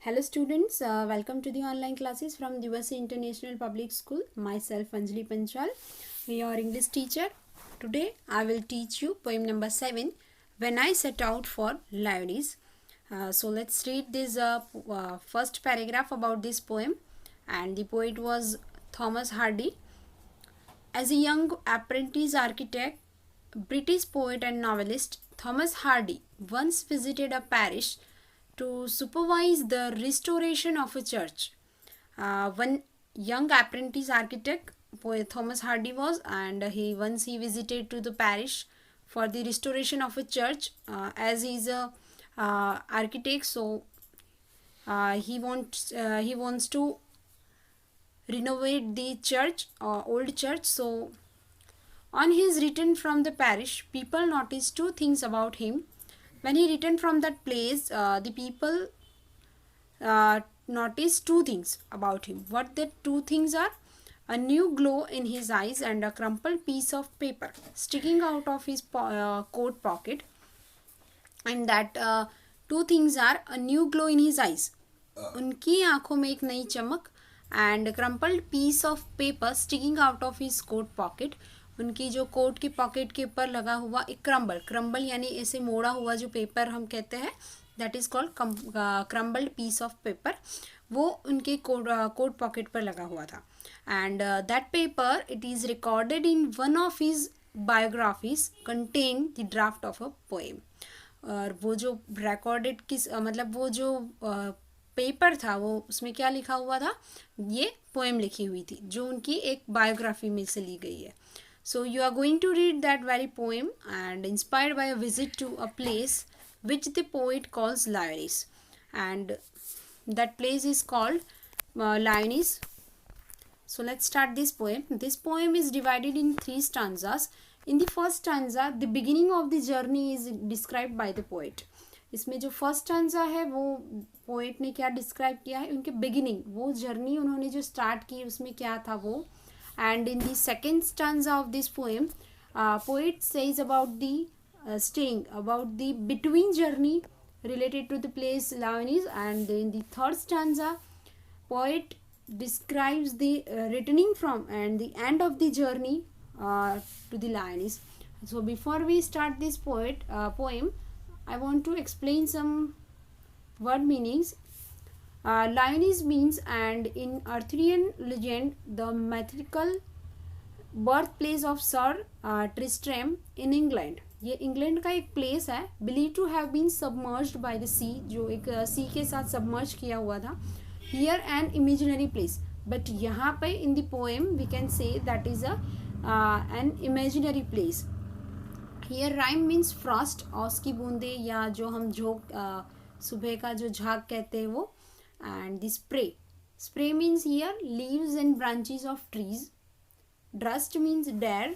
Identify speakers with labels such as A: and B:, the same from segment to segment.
A: Hello students, welcome to the online classes from Divasi International Public School. Myself Anjali Panchal, your English teacher. Today I will teach you poem number 7, When I Set Out for Lionis. So let's read this first paragraph about this poem, and the poet was Thomas Hardy. As a young apprentice architect, British poet and novelist Thomas Hardy once visited a parish to supervise the restoration of a church. One young apprentice architect, poet Thomas Hardy was, and he visited to the parish for the restoration of a church. As he's a architect, so he wants to renovate the church, old church. So on his return from the parish, people noticed two things about him. When he returned from that place, the people noticed two things about him. What the two things are? A new glow in his eyes and a crumpled piece of paper sticking out of his coat pocket. And that two things are a new glow in his eyes. उनकी आंखों में एक नई चमक and crumpled piece of paper sticking out of his coat pocket. उनकी जो coat की pocket के ऊपर लगा हुआ एक क्रम्बल यानी ऐसे मोड़ा हुआ जो पेपर हम कहते हैं, that is called crumbled piece of paper. वो उनके कोट पॉकेट पर लगा हुआ था. And that paper it is recorded in one of his biographies contain the draft of a poem. और वो जो रिकॉर्डेड मतलब वो जो पेपर था, वो उसमें क्या लिखा हुआ था? ये पोएम लिखी हुई थी जो उनकी एक बायोग्राफी में से ली गई है. So you are going to read that very poem and inspired by a visit to a place which the poet calls Lionis, and that place is called Lionis. So let's start this poem. This poem is divided in 3 stanzas. In the first stanza, the beginning of the journey is described by the poet. इसमें जो first stanza है वो poet ने क्या describe किया है? उनके beginning, वो जर्नी उन्होंने जो स्टार्ट की उसमें क्या था वो. And in the second stanza of this poem, poet says about the staying, about the between journey related to the place Lionis. And in the third stanza, poet describes the returning from and the end of the journey to the Lionis. So before we start this poem, I want to explain some word meanings. Lionis means, and in Arthurian legend, the mythical birthplace of Sir Tristram in England. ये England का एक place है, believe to have been submerged by the sea, जो एक sea के साथ submerge किया हुआ था. Here an imaginary place, but यहाँ पे in the poem we can say that is an imaginary place. Here rhyme means frost, औस की बूंदे, या जो हम झोंक सुबह का जो झाग कहते हैं वो. And the spray means here leaves and branches of trees. Drust means dare.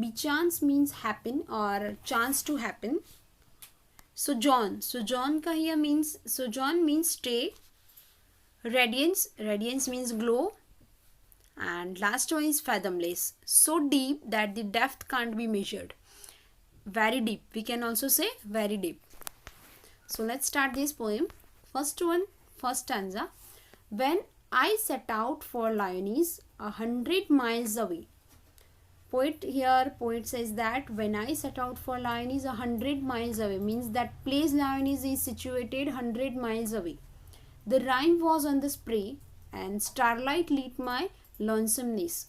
A: Bechance means happen or chance to happen. Sojourn ka here means, sojourn means stay. Radiance means glow. And last one is fathomless, so deep that the depth can't be measured. Very deep, we can also say very deep. So let's start this poem. First stanza. When I set out for Lionis 100 miles away. Poet says that when I set out for Lionis 100 miles away means that place Lionis is situated 100 miles away. The rhyme was on the spray and starlight lit my lonesomeness.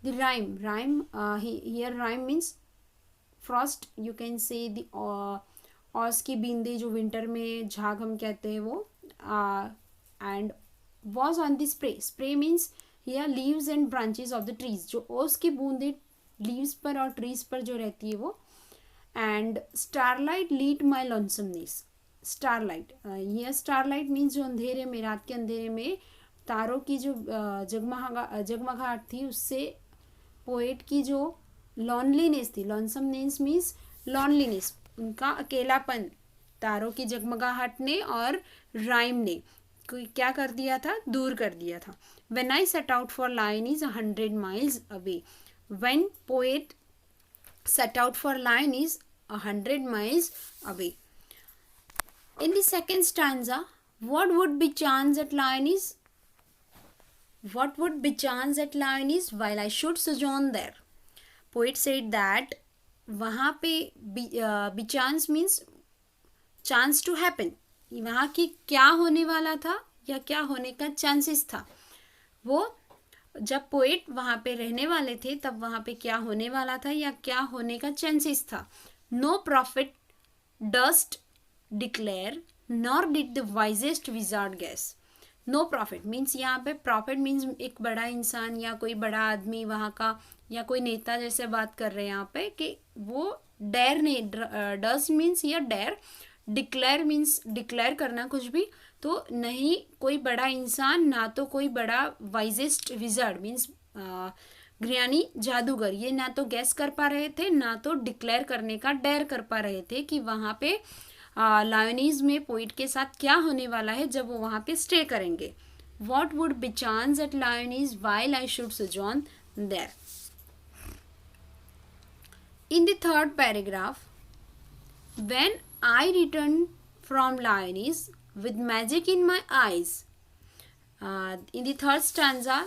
A: The rhyme here rhyme means frost, you can say the औस की बूंदे जो winter में झाग हम कहते हैं वो. And was on the spray means here leaves and branches of the trees, जो ओस की बूंदे लीव्स पर और ट्रीज पर जो रहती है वो. And starlight lead my lonesomeness. Starlight, here starlight means जो अंधेरे में, रात के अंधेरे में तारों की जो जगमगाहट थी, उससे पोएट की जो लॉनलीनेस थी, लॉन्समनेस मीन्स लॉनलीनेस, उनका अकेलापन तारों की जगमगाहट ने और राइम ने क्या कर दिया था? दूर कर दिया था. When I set out for Lionis 100 miles away. When poet set out for Lionis 100 miles away. In the second stanza, What would be chance at Lyonese? What would be chance at Lyonese while I should sojourn there? Poet said that वहाँ पे be chance means chance to happen. वहाँ की क्या होने वाला था या क्या होने का चांसेस था, वो जब पोएट वहाँ पे रहने वाले थे तब वहाँ पे क्या होने वाला था या क्या होने का चांसेस था. No prophet durst declare nor did the wisest wizard guess. No prophet means यहाँ पे प्रॉफिट मीन्स एक बड़ा इंसान या कोई बड़ा आदमी वहाँ का या कोई नेता जैसे बात कर रहे हैं यहाँ पे कि वो डेयर नहीं, डस्ट मीन्स या डेयर, डिक्लेयर मीन्स डिक्लेयर करना कुछ भी, तो नहीं कोई बड़ा इंसान ना तो कोई बड़ा वाइजेस्ट विजर्ड मीन्स ज्ञानी जादूगर, ये ना तो गैस कर पा रहे थे ना तो डिक्लेयर करने का डेयर कर पा रहे थे कि वहाँ पे लायोनीज में पोइट के साथ क्या होने वाला है जब वो वहाँ पे स्टे करेंगे. What would be chance at Lyonesse while I should sojourn there. In the third paragraph, when I returned from Lyonese with magic in my eyes. In the third stanza,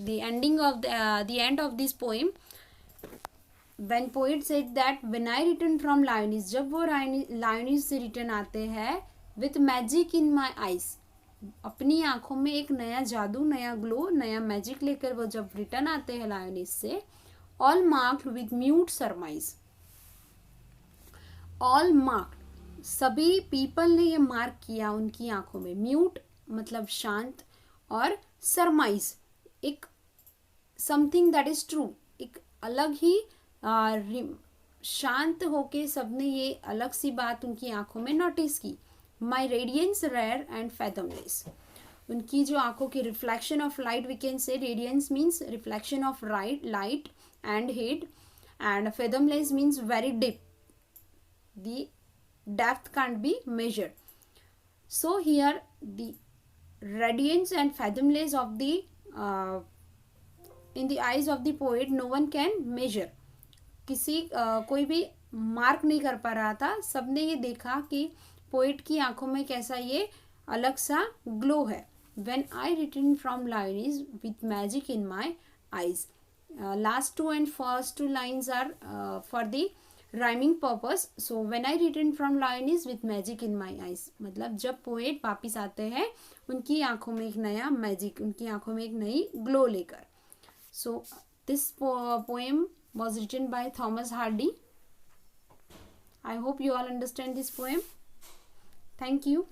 A: the ending of the end of this poem, when poet said that when I returned from Lyonese, जब वो Lyonese से return आते हैं with magic in my eyes, अपनी आंखों में एक नया जादू, नया ग्लो, नया मैजिक लेकर वो जब रिटर्न आते हैं लायोनीज से, all marked with mute सरमाइज. All marked सभी पीपल ने ये मार्क किया उनकी आंखों में. म्यूट मतलब शांत और सरमाइज एक समथिंग दैट इज ट्रू, एक अलग ही शांत होके सबने ये अलग सी बात उनकी आंखों में नोटिस की. My radiance rare and fathomless. उनकी जो आंखों की reflection of light, we can say radiance means reflection of light and heat, and fathomless means very deep. The depth can't be measured. So here the radiance and fathomless of the in the eyes of the poet no one can measure. किसी कोई भी mark नहीं कर पा रहा था. सबने ये देखा कि पोएट की आंखों में कैसा ये अलग सा ग्लो है. When I returned from Lyonese with magic in my eyes. Last two and first two lines are for the rhyming purpose. So when I return from Lyonesse with magic in my eyes, मतलब जब poet वापिस आते हैं उनकी आंखों में एक नया मैजिक, उनकी आंखों में एक नई ग्लो लेकर. So this poem was written by Thomas Hardy. I hope you all understand this poem. Thank you.